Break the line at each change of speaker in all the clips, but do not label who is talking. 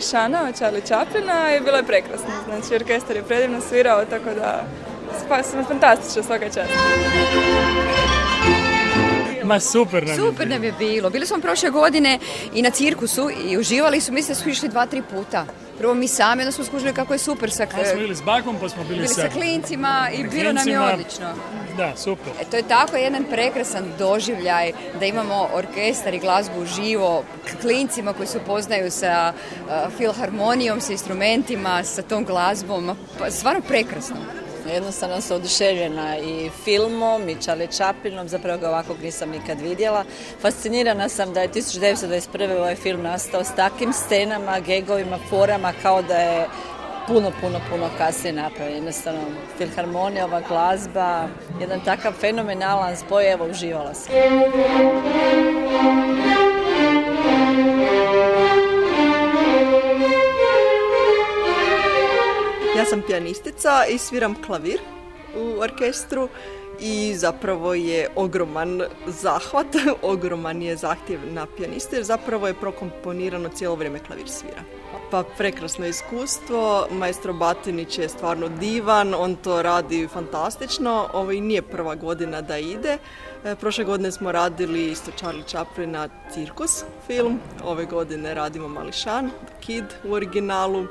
Mališana od Charlie Chaplina i bilo je prekrasno. Znači, orkestar je predivno svirao, tako da fantastično, svaka čast.
Ma super
nam je bilo. Bili smo prošle godine i na cirkusu i uživali su, mislim da su išli 2-3 puta. Prvo mi sami, onda smo skužili kako je super sa...
Pa smo bili s bakom, pa smo bili
sa klincima i bilo nam je odlično.
Da, super.
To je tako jedan prekrasan doživljaj da imamo orkestar i glazbu uživo, klincima koji se upoznaju sa filharmonijom, sa instrumentima, sa tom glazbom. Stvarno prekrasno.
Jednostavno sam oduševljena i filmom i Charlie Chaplinom, zapravo ga ovakvog nisam nikad vidjela. Fascinirana sam da je 1921. ovaj film nastao s takvim scenama, gegovima, forama, kao da je puno kasnije napravljen. Jednostavno, filharmonija, ova glazba, jedan takav fenomenalan spoj, evo, uživala sam.
Ja sam pijanistica i sviram klavir u orkestru i zapravo je ogroman zahvat, ogroman je zahtjev na pijaniste jer zapravo je prokomponirano cijelo vrijeme klavir svira. Pa prekrasno iskustvo, maestro Batinić je stvarno divan, on to radi fantastično, ovo i nije prva godina da ide. Prošle godine smo radili isto Charlie Chaplina cirkus film, ove godine radimo Mališan, Kid u originalu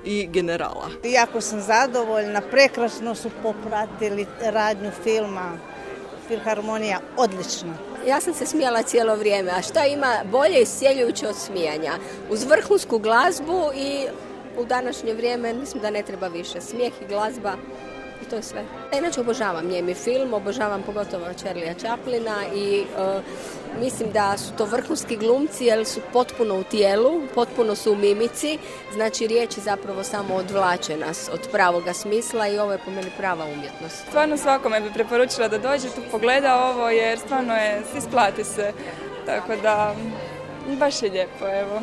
i Generala.
Jako sam zadovoljna, prekrasno su popratili radnju filma, filharmonija odlična.
Ja sam se smijala cijelo vrijeme, a šta ima bolje iscjeljujuće od smijanja? Uz vrhunsku glazbu i u današnje vrijeme mislim da ne treba više. Smijeh i glazba i to je sve. Inače obožavam njemi film, obožavam pogotovo Charlie'a Chaplina i mislim da su to vrhunski glumci jer su potpuno u tijelu, potpuno su u mimici, znači riječi zapravo samo odvlače nas od pravoga smisla i ovo je po meni prava umjetnost.
Stvarno svakome bi preporučila da dođe tu pogleda ovo jer stvarno isplati se, tako da baš je lijepo, evo.